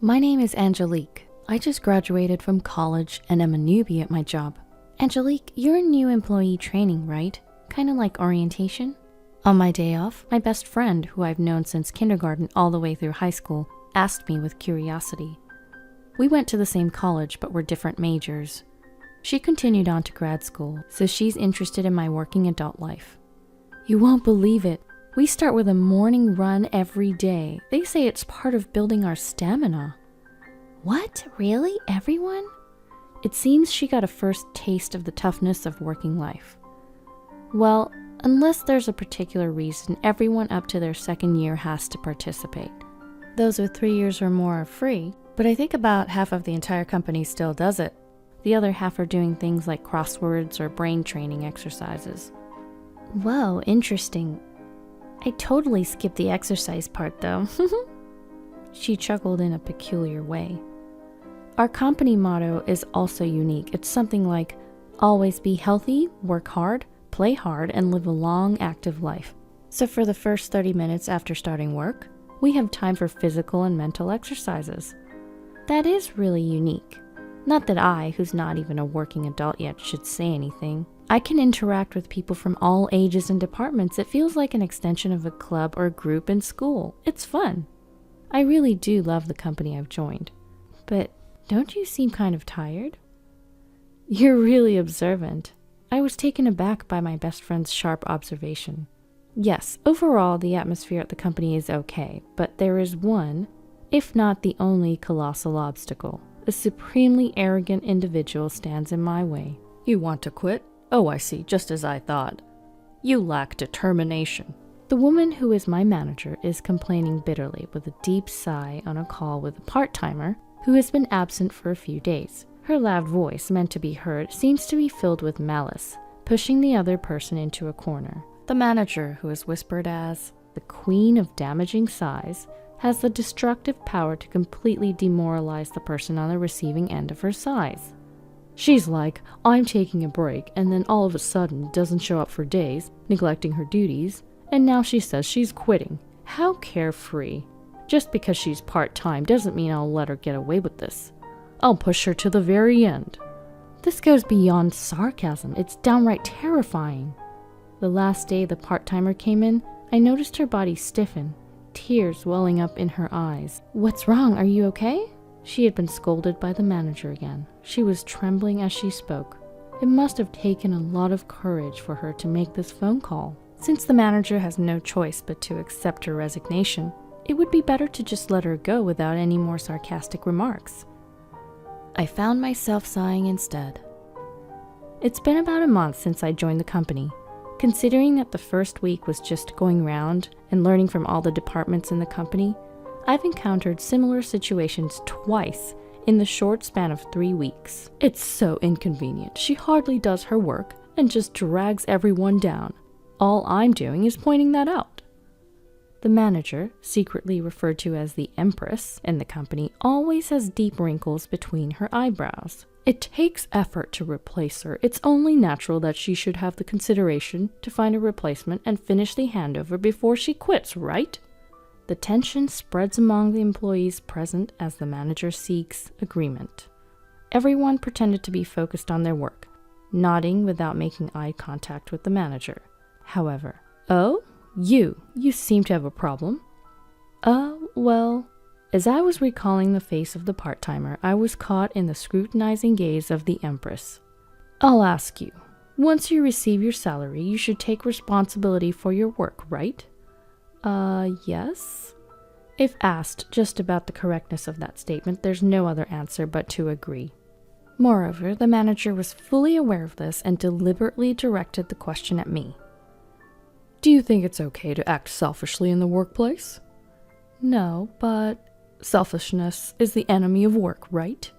My name is Angelique. I just graduated from college and am a newbie at my job. Angelique, you're a new employee training, right? Kinda like orientation? On my day off, my best friend, who I've known since kindergarten all the way through high school, asked me with curiosity. We went to the same college but were different majors. She continued on to grad school, so she's interested in my working adult life. You won't believe it. We start with a morning run every day. They say it's part of building our stamina. What? Really? Everyone? It seems she got a first taste of the toughness of working life. Well, unless there's a particular reason, everyone up to their second year has to participate. Those with 3 years or more are free, but I think about half of the entire company still does it. The other half are doing things like crosswords or brain training exercises. Whoa, interesting. I totally skipped the exercise part though. She chuckled in a peculiar way. Our company motto is also unique. It's something like, always be healthy, work hard, play hard, and live a long, active life. So for the first 30 minutes after starting work, we have time for physical and mental exercises. That is really unique. Not that I, who's not even a working adult yet, should say anything. I can interact with people from all ages and departments. It feels like an extension of a club or group in school. It's fun. I really do love the company I've joined. But don't you seem kind of tired? You're really observant. I was taken aback by my best friend's sharp observation. Yes, overall the atmosphere at the company is okay, but there is one, if not the only colossal obstacle. A supremely arrogant individual stands in my way. You want to quit? Oh, I see, just as I thought. You lack determination. The woman who is my manager is complaining bitterly with a deep sigh on a call with a part-timer who has been absent for a few days. Her loud voice, meant to be heard, seems to be filled with malice, pushing the other person into a corner. The manager, who is whispered as the queen of damaging sighs, has the destructive power to completely demoralize the person on the receiving end of her sighs. She's like, I'm taking a break, and then all of a sudden doesn't show up for days, neglecting her duties, and now she says she's quitting. How carefree. Just because she's part-time doesn't mean I'll let her get away with this. I'll push her to the very end. This goes beyond sarcasm. It's downright terrifying. The last day the part-timer came in, I noticed her body stiffen, tears welling up in her eyes. What's wrong? Are you okay? She had been scolded by the manager again. She was trembling as she spoke. It must have taken a lot of courage for her to make this phone call. Since the manager has no choice but to accept her resignation, it would be better to just let her go without any more sarcastic remarks. I found myself sighing instead. It's been about a month since I joined the company. Considering that the first week was just going round and learning from all the departments in the company, I've encountered similar situations twice in the short span of 3 weeks. It's so inconvenient. She hardly does her work and just drags everyone down. All I'm doing is pointing that out. The manager, secretly referred to as the Empress in the company, always has deep wrinkles between her eyebrows. It takes effort to replace her. It's only natural that she should have the consideration to find a replacement and finish the handover before she quits, right? The tension spreads among the employees present as the manager seeks agreement. Everyone pretended to be focused on their work, nodding without making eye contact with the manager. However, oh, you seem to have a problem. Well, as I was recalling the face of the part-timer, I was caught in the scrutinizing gaze of the Empress. I'll ask you, once you receive your salary, you should take responsibility for your work, right? Yes? If asked just about the correctness of that statement, there's no other answer but to agree. Moreover, the manager was fully aware of this and deliberately directed the question at me. Do you think it's okay to act selfishly in the workplace? No, but selfishness is the enemy of work, right?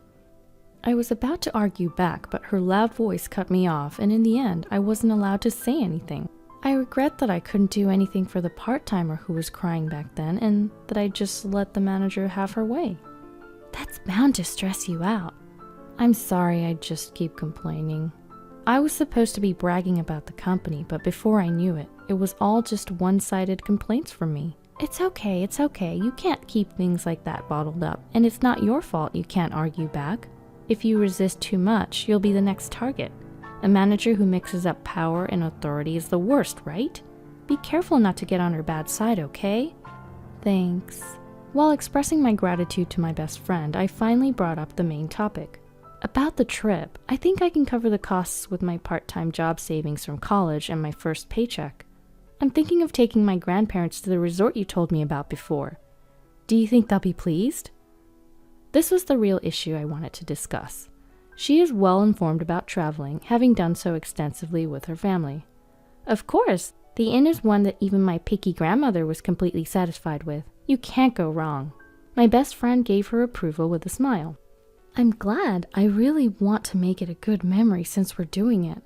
I was about to argue back, but her loud voice cut me off, and in the end, I wasn't allowed to say anything. I regret that I couldn't do anything for the part-timer who was crying back then, and that I just let the manager have her way. That's bound to stress you out. I'm sorry, I just keep complaining. I was supposed to be bragging about the company, but before I knew it, it was all just one-sided complaints from me. It's okay. You can't keep things like that bottled up, and it's not your fault you can't argue back. If you resist too much, you'll be the next target. A manager who mixes up power and authority is the worst, right? Be careful not to get on her bad side, okay? Thanks. While expressing my gratitude to my best friend, I finally brought up the main topic. About the trip, I think I can cover the costs with my part-time job savings from college and my first paycheck. I'm thinking of taking my grandparents to the resort you told me about before. Do you think they'll be pleased? This was the real issue I wanted to discuss. She is well informed about traveling, having done so extensively with her family. Of course, the inn is one that even my picky grandmother was completely satisfied with. You can't go wrong. My best friend gave her approval with a smile. I'm glad. I really want to make it a good memory since we're doing it.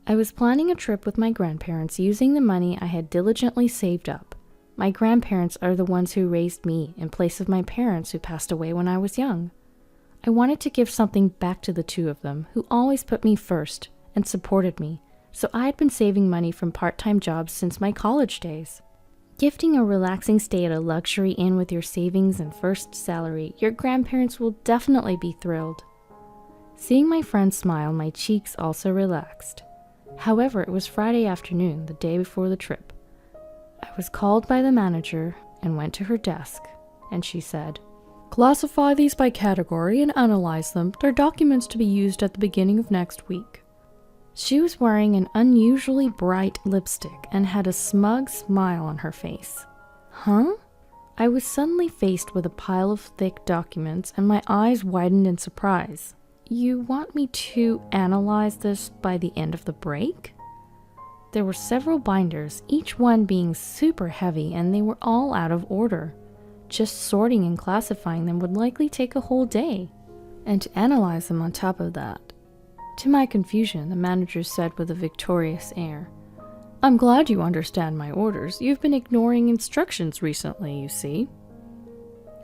I was planning a trip with my grandparents using the money I had diligently saved up. My grandparents are the ones who raised me in place of my parents who passed away when I was young. I wanted to give something back to the two of them who always put me first and supported me, so I had been saving money from part-time jobs since my college days. Gifting a relaxing stay at a luxury inn with your savings and first salary, your grandparents will definitely be thrilled. Seeing my friend smile, my cheeks also relaxed. However, it was Friday afternoon, the day before the trip. I was called by the manager and went to her desk, and she said, "Classify these by category and analyze them. They're documents to be used at the beginning of next week." She was wearing an unusually bright lipstick and had a smug smile on her face. Huh? I was suddenly faced with a pile of thick documents, and my eyes widened in surprise. You want me to analyze this by the end of the break? There were several binders, each one being super heavy, and they were all out of order. Just sorting and classifying them would likely take a whole day. And to analyze them on top of that. To my confusion, the manager said with a victorious air, "I'm glad you understand my orders. You've been ignoring instructions recently, you see."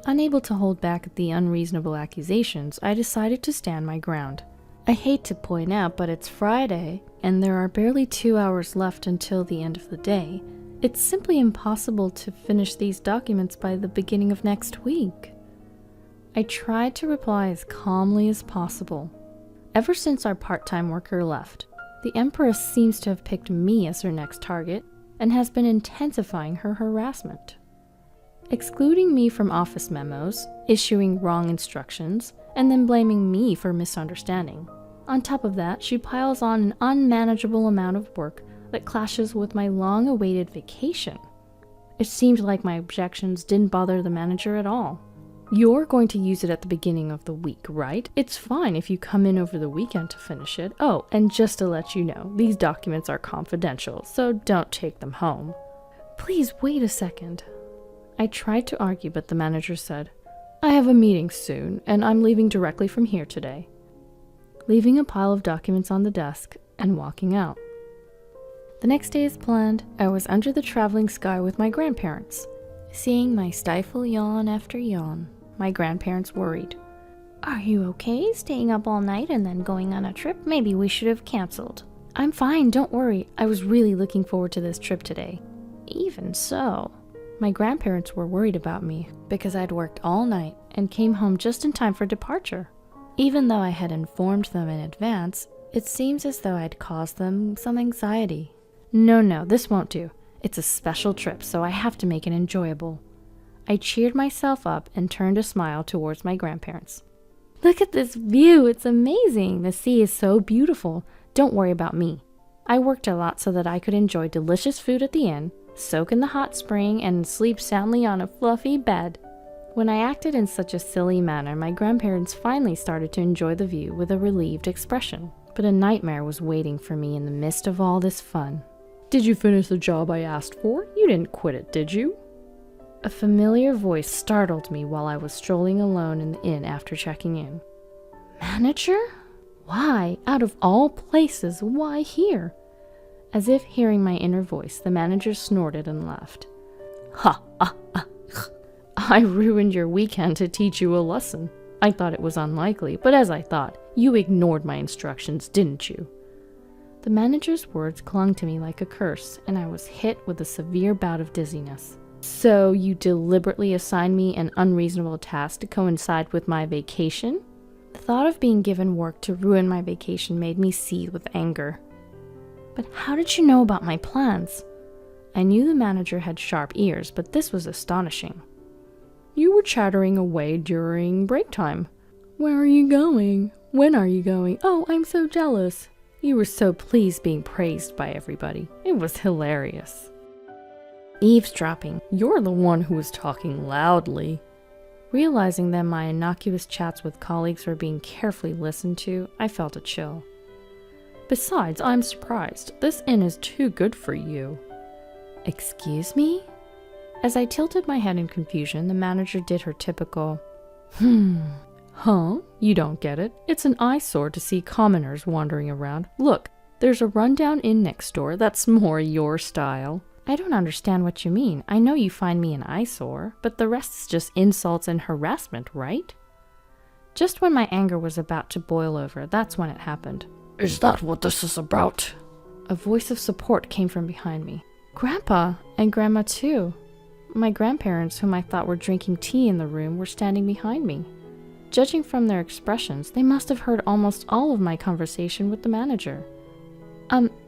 Unable to hold back the unreasonable accusations, I decided to stand my ground. I hate to point out, but it's Friday, and there are barely 2 hours left until the end of the day. It's simply impossible to finish these documents by the beginning of next week. I tried to reply as calmly as possible. Ever since our part-time worker left, the Empress seems to have picked me as her next target and has been intensifying her harassment. Excluding me from office memos, issuing wrong instructions, and then blaming me for misunderstanding. On top of that, she piles on an unmanageable amount of work that clashes with my long-awaited vacation. It seemed like my objections didn't bother the manager at all. "You're going to use it at the beginning of the week, right? It's fine if you come in over the weekend to finish it. Oh, and just to let you know, these documents are confidential, so don't take them home." Please wait a second. I tried to argue, but the manager said, "I have a meeting soon, and I'm leaving directly from here today," leaving a pile of documents on the desk and walking out. The next day as planned, I was under the traveling sky with my grandparents. Seeing my stifle yawn after yawn, my grandparents worried. "Are you okay, staying up all night and then going on a trip? Maybe we should have canceled." "I'm fine, don't worry. I was really looking forward to this trip today." Even so, my grandparents were worried about me because I'd worked all night and came home just in time for departure. Even though I had informed them in advance, it seems as though I'd caused them some anxiety. No, this won't do. It's a special trip, so I have to make it enjoyable. I cheered myself up and turned a smile towards my grandparents. "Look at this view, it's amazing. The sea is so beautiful. Don't worry about me. I worked a lot so that I could enjoy delicious food at the inn, soak in the hot spring, and sleep soundly on a fluffy bed." When I acted in such a silly manner, my grandparents finally started to enjoy the view with a relieved expression. But a nightmare was waiting for me in the midst of all this fun. "Did you finish the job I asked for? You didn't quit it, did you?" A familiar voice startled me while I was strolling alone in the inn after checking in. "Manager? Why, out of all places, why here?" As if hearing my inner voice, the manager snorted and laughed. "Ha, I ruined your weekend to teach you a lesson. I thought it was unlikely, but as I thought, you ignored my instructions, didn't you?" The manager's words clung to me like a curse, and I was hit with a severe bout of dizziness. So you deliberately assigned me an unreasonable task to coincide with my vacation? The thought of being given work to ruin my vacation made me seethe with anger. But how did you know about my plans? I knew the manager had sharp ears, but this was astonishing. You were chattering away during break time. Where are you going? When are you going? Oh, I'm so jealous. You were so pleased being praised by everybody. It was hilarious. Eavesdropping. You're the one who was talking loudly. Realizing that my innocuous chats with colleagues were being carefully listened to, I felt a chill. Besides, I'm surprised. This inn is too good for you. Excuse me? As I tilted my head in confusion, the manager did her typical, Huh? You don't get it. It's an eyesore to see commoners wandering around. Look, there's a rundown inn next door that's more your style. I don't understand what you mean. I know you find me an eyesore, but the rest is just insults and harassment, right? Just when my anger was about to boil over, that's when it happened. Is that what this is about? A voice of support came from behind me. Grandpa and Grandma too. My grandparents, whom I thought were drinking tea in the room, were standing behind me. Judging from their expressions, they must have heard almost all of my conversation with the manager.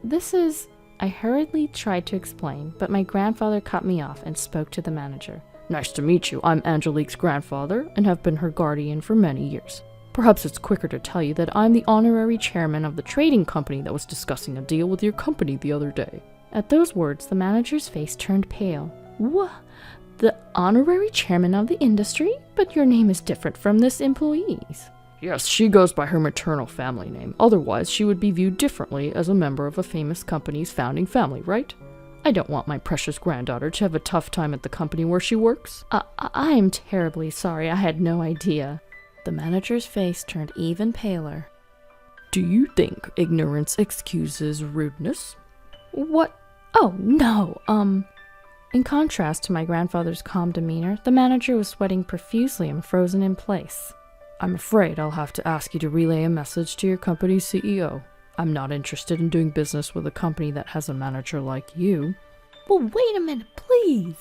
This is... I hurriedly tried to explain, but my grandfather cut me off and spoke to the manager. Nice to meet you. I'm Angelique's grandfather and have been her guardian for many years. Perhaps it's quicker to tell you that I'm the honorary chairman of the trading company that was discussing a deal with your company the other day. At those words, the manager's face turned pale. What? The honorary chairman of the industry? But your name is different from this employee's. Yes, she goes by her maternal family name. Otherwise, she would be viewed differently as a member of a famous company's founding family, right? I don't want my precious granddaughter to have a tough time at the company where she works. I am terribly sorry. I had no idea. The manager's face turned even paler. Do you think ignorance excuses rudeness? What? Oh, no, In contrast to my grandfather's calm demeanor, the manager was sweating profusely and frozen in place. I'm afraid I'll have to ask you to relay a message to your company's CEO. I'm not interested in doing business with a company that has a manager like you. Well, wait a minute, please!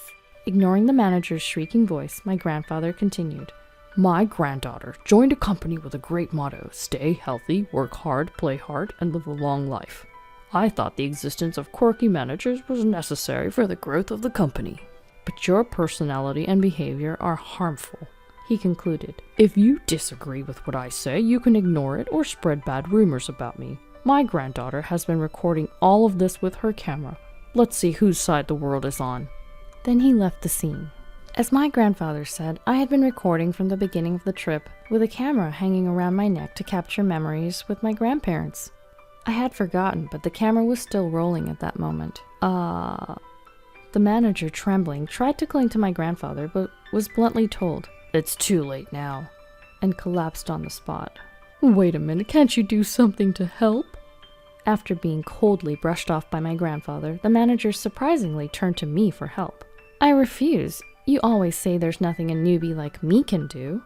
Ignoring the manager's shrieking voice, my grandfather continued. My granddaughter joined a company with a great motto: stay healthy, work hard, play hard, and live a long life. I thought the existence of quirky managers was necessary for the growth of the company. But your personality and behavior are harmful, he concluded. If you disagree with what I say, you can ignore it or spread bad rumors about me. My granddaughter has been recording all of this with her camera. Let's see whose side the world is on. Then he left the scene. As my grandfather said, I had been recording from the beginning of the trip, with a camera hanging around my neck to capture memories with my grandparents. I had forgotten, but the camera was still rolling at that moment. The manager, trembling, tried to cling to my grandfather, but was bluntly told, It's too late now, and collapsed on the spot. Wait a minute, can't you do something to help? After being coldly brushed off by my grandfather, the manager surprisingly turned to me for help. I refuse. You always say there's nothing a newbie like me can do.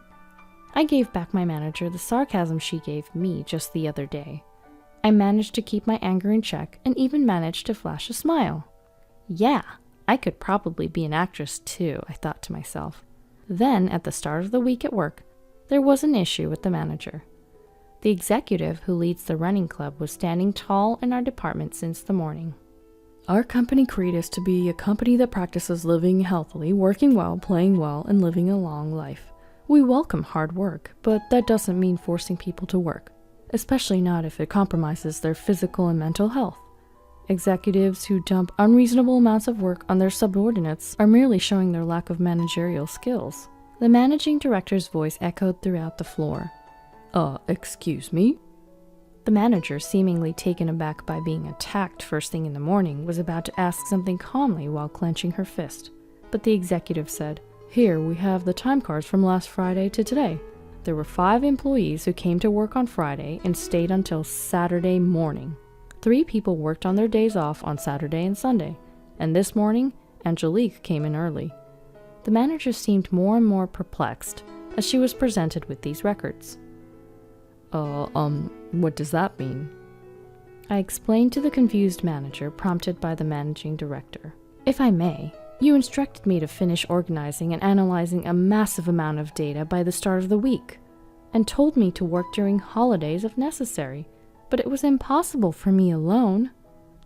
I gave back my manager the sarcasm she gave me just the other day. I managed to keep my anger in check and even managed to flash a smile. Yeah, I could probably be an actress too, I thought to myself. Then, at the start of the week at work, there was an issue with the manager. The executive who leads the running club was standing tall in our department since the morning. Our company creed is to be a company that practices living healthily, working well, playing well, and living a long life. We welcome hard work, but that doesn't mean forcing people to work. Especially not if it compromises their physical and mental health. Executives who dump unreasonable amounts of work on their subordinates are merely showing their lack of managerial skills. The managing director's voice echoed throughout the floor. Excuse me? The manager, seemingly taken aback by being attacked first thing in the morning, was about to ask something calmly while clenching her fist. But the executive said, Here we have the time cards from last Friday to today. There were 5 employees who came to work on Friday and stayed until Saturday morning. 3 people worked on their days off on Saturday and Sunday, and this morning, Angelique came in early. The manager seemed more and more perplexed as she was presented with these records. What does that mean? I explained to the confused manager, prompted by the managing director. If I may, You instructed me to finish organizing and analyzing a massive amount of data by the start of the week, and told me to work during holidays if necessary, but it was impossible for me alone.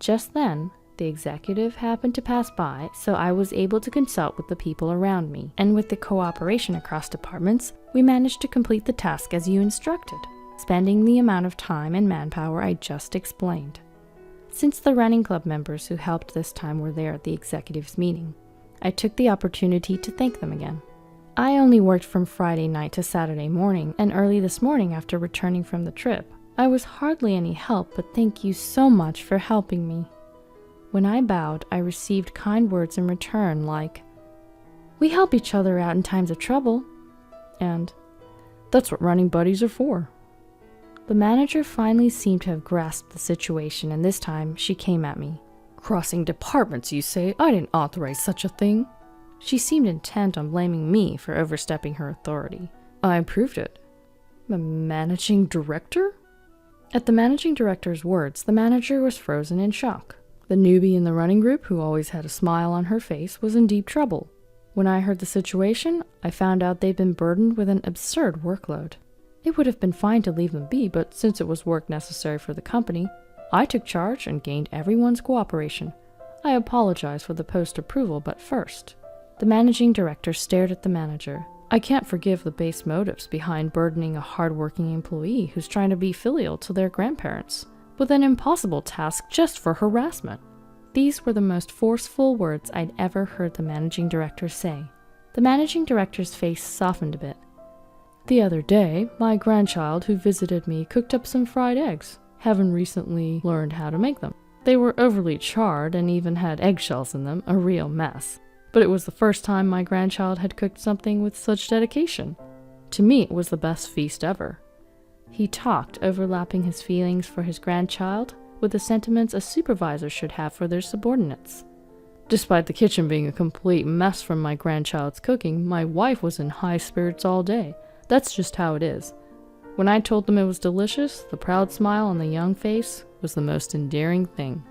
Just then, the executive happened to pass by, so I was able to consult with the people around me, and with the cooperation across departments, we managed to complete the task as you instructed, spending the amount of time and manpower I just explained. Since the running club members who helped this time were there at the executive's meeting, I took the opportunity to thank them again. I only worked from Friday night to Saturday morning, and early this morning after returning from the trip. I was hardly any help, but thank you so much for helping me. When I bowed, I received kind words in return like, "We help each other out in times of trouble," and "That's what running buddies are for." The manager finally seemed to have grasped the situation, and this time she came at me. "Crossing departments, you say? I didn't authorize such a thing." She seemed intent on blaming me for overstepping her authority. "I approved it." "The managing director?" At the managing director's words, the manager was frozen in shock. The newbie in the running group, who always had a smile on her face, was in deep trouble. When I heard the situation, I found out they'd been burdened with an absurd workload. It would have been fine to leave them be, but since it was work necessary for the company, I took charge and gained everyone's cooperation. I apologize for the post-approval, but first. The managing director stared at the manager. I can't forgive the base motives behind burdening a hard-working employee who's trying to be filial to their grandparents with an impossible task just for harassment. These were the most forceful words I'd ever heard the managing director say. The managing director's face softened a bit. "The other day, my grandchild who visited me cooked up some fried eggs. Haven't recently learned how to make them. They were overly charred and even had eggshells in them, a real mess. But it was the first time my grandchild had cooked something with such dedication. To me, it was the best feast ever." He talked, overlapping his feelings for his grandchild with the sentiments a supervisor should have for their subordinates. "Despite the kitchen being a complete mess from my grandchild's cooking, my wife was in high spirits all day. That's just how it is. When I told them it was delicious, the proud smile on the young face was the most endearing thing."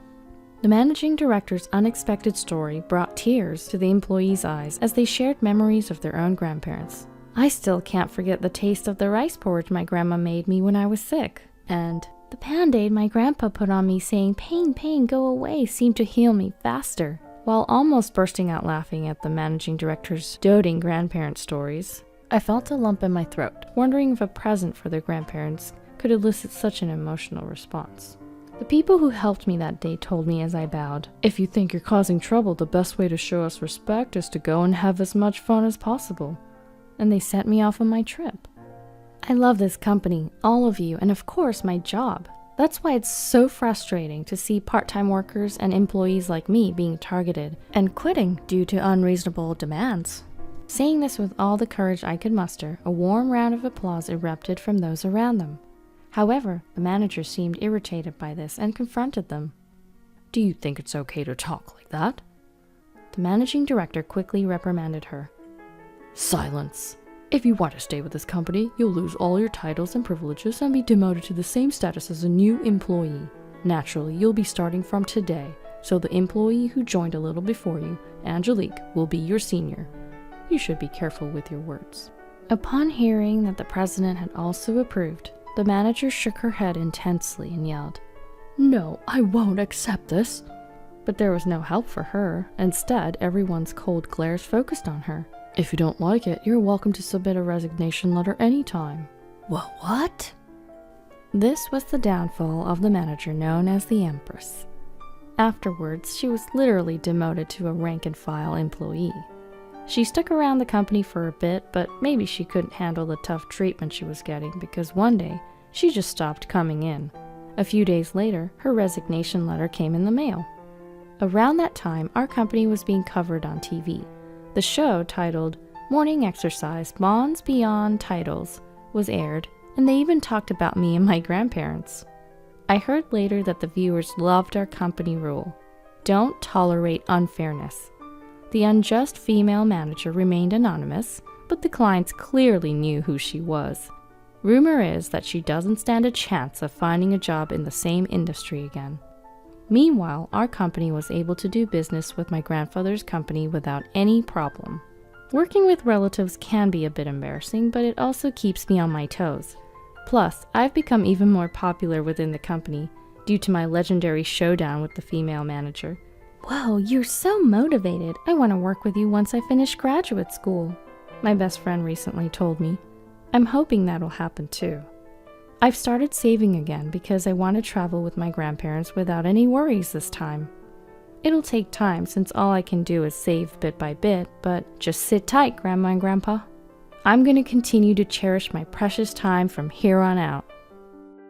The managing director's unexpected story brought tears to the employees' eyes as they shared memories of their own grandparents. "I still can't forget the taste of the rice porridge my grandma made me when I was sick. And the Band-Aid my grandpa put on me saying, 'Pain, pain, go away,' seemed to heal me faster." While almost bursting out laughing at the managing director's doting grandparent stories, I felt a lump in my throat, wondering if a present for their grandparents could elicit such an emotional response. The people who helped me that day told me as I bowed, "If you think you're causing trouble, the best way to show us respect is to go and have as much fun as possible." And they sent me off on my trip. I love this company, all of you, and of course my job. That's why it's so frustrating to see part-time workers and employees like me being targeted and quitting due to unreasonable demands. Saying this with all the courage I could muster, a warm round of applause erupted from those around them. However, the manager seemed irritated by this and confronted them. "Do you think it's okay to talk like that?" The managing director quickly reprimanded her. "Silence! If you want to stay with this company, you'll lose all your titles and privileges and be demoted to the same status as a new employee. Naturally, you'll be starting from today, so the employee who joined a little before you, Angelique, will be your senior. You should be careful with your words." Upon hearing that the president had also approved, the manager shook her head intensely and yelled, "No, I won't accept this." But there was no help for her. Instead, everyone's cold glares focused on her. "If you don't like it, you're welcome to submit a resignation letter anytime." Well, what? This was the downfall of the manager known as the Empress. Afterwards, she was literally demoted to a rank-and-file employee. She stuck around the company for a bit, but maybe she couldn't handle the tough treatment she was getting because one day, she just stopped coming in. A few days later, her resignation letter came in the mail. Around that time, our company was being covered on TV. The show, titled Morning Exercise Bonds Beyond Titles, was aired, and they even talked about me and my grandparents. I heard later that the viewers loved our company rule: don't tolerate unfairness. The unjust female manager remained anonymous, but the clients clearly knew who she was. Rumor is that she doesn't stand a chance of finding a job in the same industry again. Meanwhile, our company was able to do business with my grandfather's company without any problem. Working with relatives can be a bit embarrassing, but it also keeps me on my toes. Plus, I've become even more popular within the company due to my legendary showdown with the female manager. Whoa, you're so motivated. I want to work with you once I finish graduate school, my best friend recently told me. I'm hoping that'll happen too. I've started saving again because I want to travel with my grandparents without any worries this time. It'll take time since all I can do is save bit by bit, but just sit tight, Grandma and Grandpa. I'm going to continue to cherish my precious time from here on out.